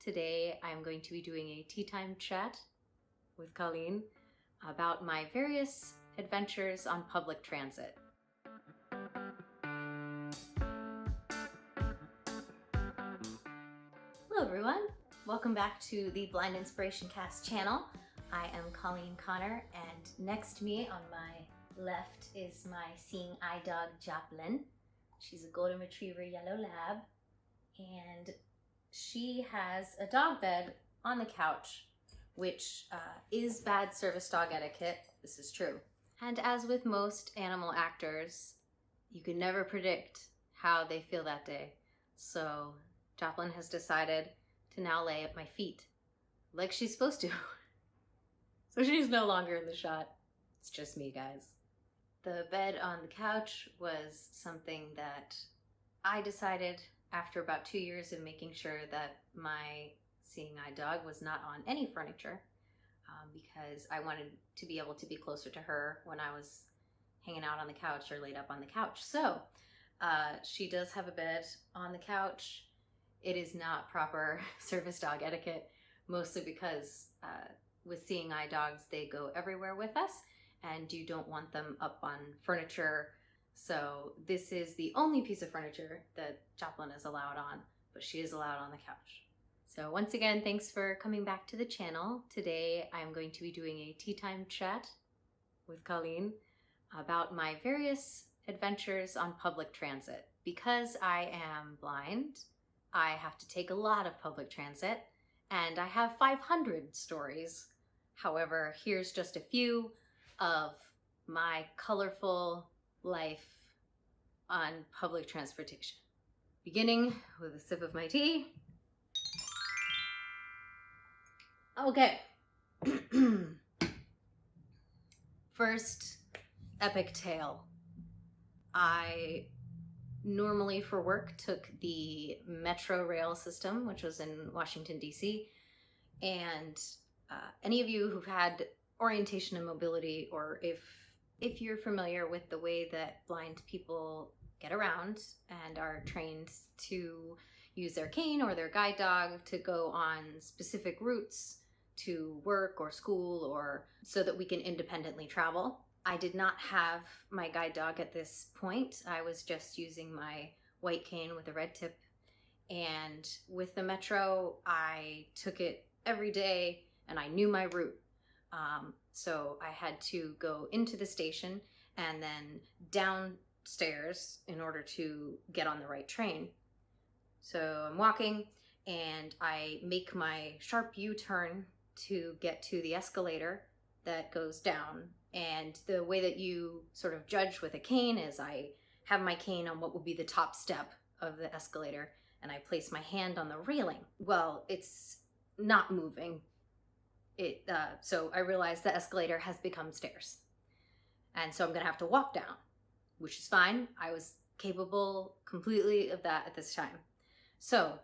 Today I'm going to be doing a tea time chat with Colleen about my various adventures on public transit. Hello everyone, welcome back to the Blind Inspiration Cast channel. I am Colleen Connor, and next to me on my left is my seeing eye dog Joplin. She's a golden retriever yellow lab, and she has a dog bed on the couch, which is bad service dog etiquette. This is true. And as with most animal actors, you can never predict how they feel that day. So Joplin has decided to now lay at my feet like she's supposed to. So she's no longer in the shot. It's just me, guys. The bed on the couch was something that I decided after about 2 years of making sure that my seeing eye dog was not on any furniture, because I wanted to be able to be closer to her when I was hanging out on the couch or laid up on the couch. So she does have a bed on the couch. It is not proper service dog etiquette, mostly because with seeing eye dogs, they go everywhere with us, and you don't want them up on furniture. So this is the only piece of furniture that Joplin is allowed on, but she is allowed on the couch. So once again, thanks for coming back to the channel. Today I'm going to be doing a tea time chat with Colleen about my various adventures on public transit. Because I am blind, I have to take a lot of public transit, and I have 500 stories. However, here's just a few of my colorful life on public transportation. Beginning with a sip of my tea. Okay. First epic tale. I normally for work took the Metro rail system, which was in Washington, D.C. And any of you who've had orientation and mobility, or if you're familiar with the way that blind people get around and are trained to use their cane or their guide dog to go on specific routes to work or school, or so that we can independently travel. I did not have my guide dog at this point. I was just using my white cane with a red tip. And with the Metro, I took it every day and I knew my route. So I had to go into the station and then downstairs in order to get on the right train. So I'm walking and I make my sharp U-turn to get to the escalator that goes down. And the way that you sort of judge with a cane is I have my cane on what would be the top step of the escalator, and I place my hand on the railing. Well, it's not moving. So I realized the escalator has become stairs. And so I'm gonna have to walk down, which is fine. I was capable completely of that at this time. So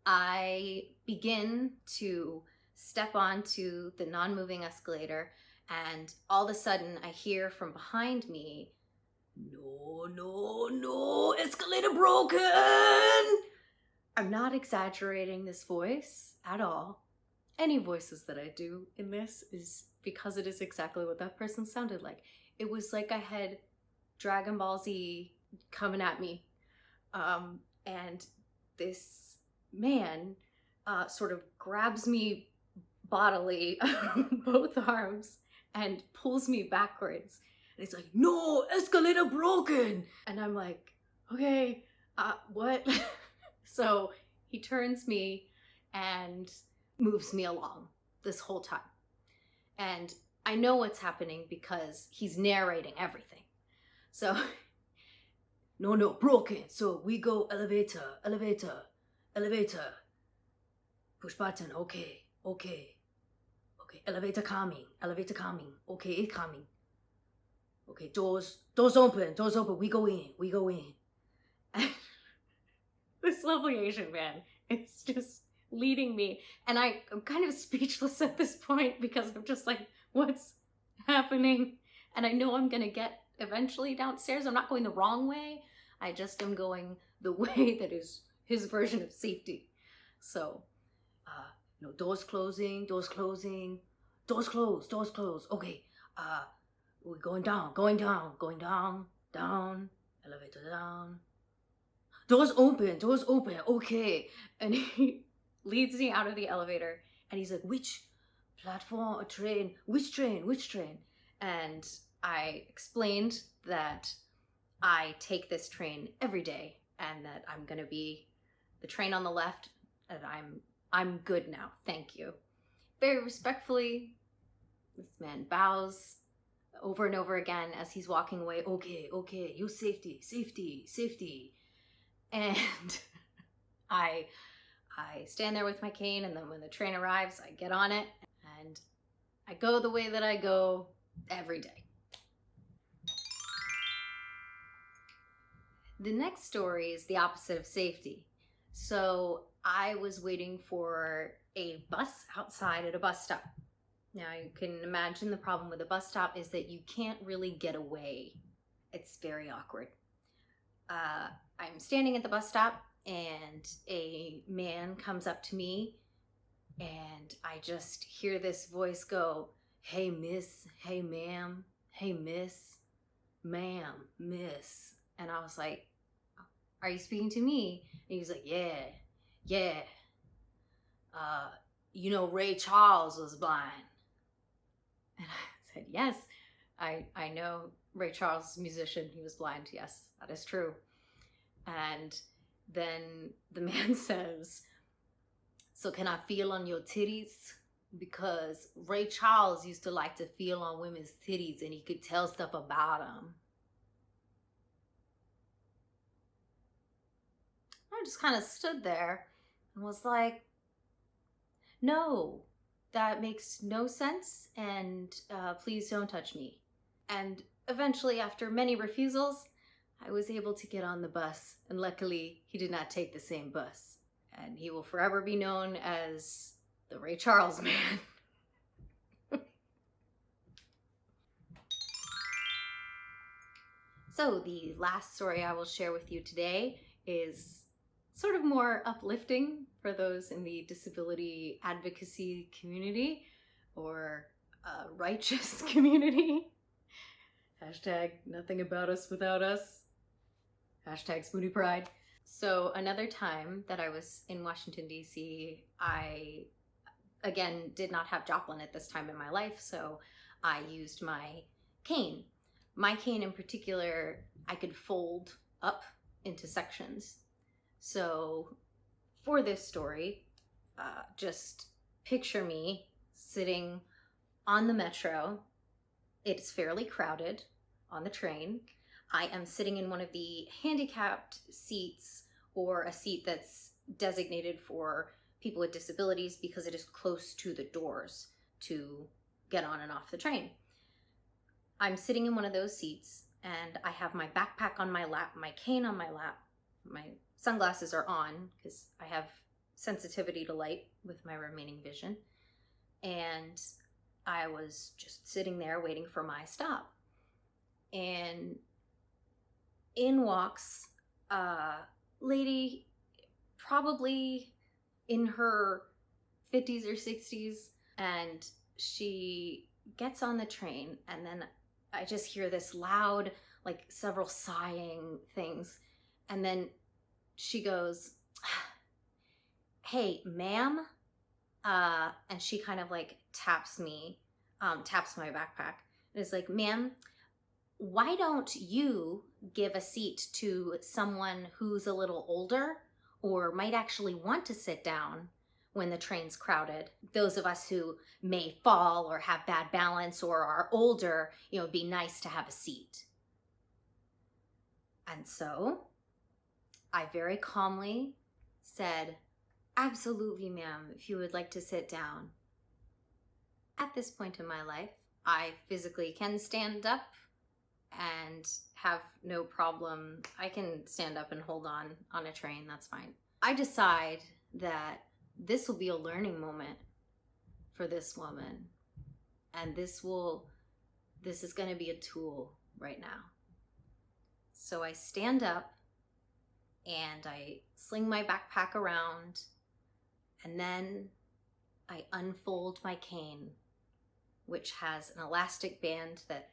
I begin to step onto the non-moving escalator, and all of a sudden I hear from behind me, "No, no, no, escalator broken!" I'm not exaggerating this voice at all. Any voices that I do in this is because it is exactly what that person sounded like. It was like I had Dragon Ball Z coming at me. And this man sort of grabs me bodily, both arms, and pulls me backwards. And he's like, "No, escalator broken!" And I'm like, okay, what? So he turns me and moves me along this whole time. And I know what's happening because he's narrating everything. So, no, broken. So we go elevator, elevator, elevator. Push button, okay. Elevator coming, okay, it's coming. Okay, doors open, we go in. And this lovely Asian man is just leading me, and I'm kind of speechless at this point because I'm just like, what's happening? And I know I'm gonna get eventually downstairs. I'm not going the wrong way. I just am going the way that is his version of safety. So No, doors closing, doors closing, doors closed, doors closed. Okay, we're going down, going down, going down, down, elevator down. Doors open, doors open. Okay. And he leads me out of the elevator and he's like, which platform or train? Which train? Which train? And I explained that I take this train every day and that I'm going to be the train on the left and I'm good now. Thank you. Very respectfully, this man bows over and over again as he's walking away. Okay, okay, you safety, safety, safety. And I stand there with my cane, and then when the train arrives, I get on it and I go the way that I go every day. The next story is the opposite of safety. So I was waiting for a bus outside at a bus stop. Now you can imagine the problem with a bus stop is that you can't really get away. It's very awkward. I'm standing at the bus stop and a man comes up to me and I just hear this voice go, hey miss, hey ma'am, hey miss, ma'am, miss. And I was like, are you speaking to me? And he was like, yeah. You know Ray Charles was blind. And I said, yes, I know Ray Charles, musician, he was blind. Yes, that is true. And then the man says, so can I feel on your titties? Because Ray Charles used to like to feel on women's titties and he could tell stuff about them. I just kind of stood there and was like, no, that makes no sense, and please don't touch me. And eventually, after many refusals, I was able to get on the bus, and luckily he did not take the same bus. And he will forever be known as the Ray Charles man. So the last story I will share with you today is sort of more uplifting for those in the disability advocacy community or righteous community. Hashtag nothing about us without us. Hashtag Spoonie Pride. So another time that I was in Washington, D.C., I, again, did not have Joplin at this time in my life, so I used my cane. My cane in particular, I could fold up into sections. So for this story, just picture me sitting on the metro. It's fairly crowded on the train. I am sitting in one of the handicapped seats, or a seat that's designated for people with disabilities because it is close to the doors to get on and off the train. I'm sitting in one of those seats and I have my backpack on my lap, my cane on my lap, my sunglasses are on because I have sensitivity to light with my remaining vision. And I was just sitting there waiting for my stop. And in walks a lady, probably in her 50s or 60s, and she gets on the train, and then I just hear this loud, like several sighing things, and then she goes, hey, ma'am, and she kind of like taps me, taps my backpack, and is like, ma'am, why don't you give a seat to someone who's a little older or might actually want to sit down when the train's crowded? Those of us who may fall or have bad balance or are older, it'd be nice to have a seat. And so I very calmly said, absolutely, ma'am, if you would like to sit down. At this point in my life, I physically can stand up and have no problem. I can stand up and hold on a train, that's fine. I decide that this will be a learning moment for this woman, and this is going to be a tool right now. So I stand up and I sling my backpack around, and then I unfold my cane, which has an elastic band that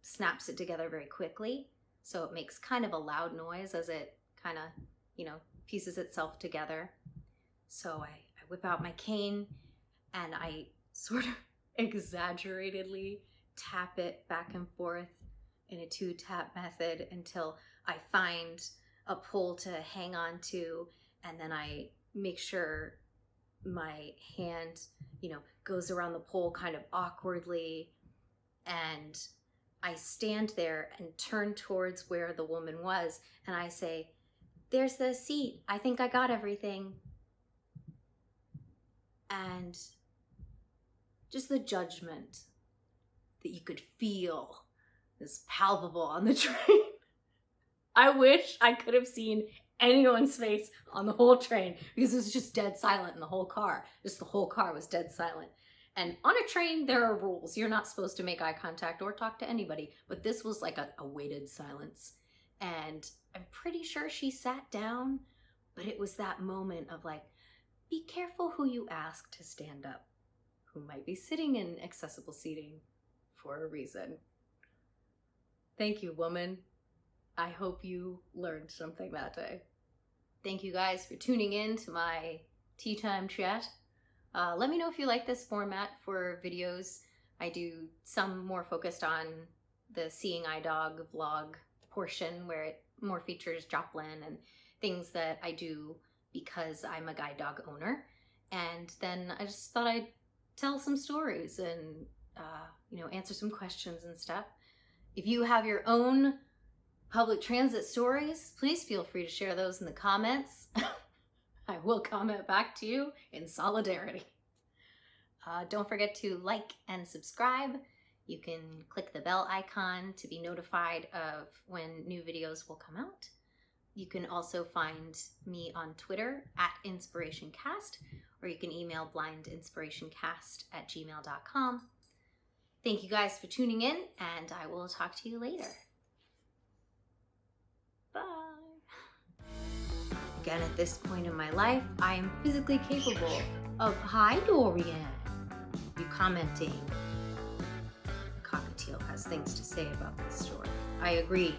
snaps it together very quickly. So it makes kind of a loud noise as it kind of, pieces itself together. So I whip out my cane and I sort of exaggeratedly tap it back and forth in a 2-tap method until I find a pole to hang on to, and then I make sure my hand, goes around the pole kind of awkwardly, and I stand there and turn towards where the woman was, and I say, "There's the seat. I think I got everything." And just the judgment that you could feel is palpable on the train. I wish I could have seen anyone's face on the whole train, because it was just dead silent in the whole car. Just the whole car was dead silent. And on a train, there are rules. You're not supposed to make eye contact or talk to anybody, but this was like a weighted silence. And I'm pretty sure she sat down, but it was that moment of like, be careful who you ask to stand up, who might be sitting in accessible seating for a reason. Thank you, woman. I hope you learned something that day. Thank you guys for tuning in to my tea time chat. Let me know if you like this format for videos. I do some more focused on the Seeing Eye Dog vlog portion, where it more features Joplin and things that I do because I'm a guide dog owner. And then I just thought I'd tell some stories and answer some questions and stuff. If you have your own public transit stories, please feel free to share those in the comments. I will comment back to you in solidarity. Don't forget to like and subscribe. You can click the bell icon to be notified of when new videos will come out. You can also find me on Twitter @InspirationCast, or you can email blindinspirationcast@gmail.com. Thank you guys for tuning in, and I will talk to you later. Bye. Again, at this point in my life, I am physically capable of, "Hi, Dorian," you commenting. The cockatiel has things to say about this story. I agree.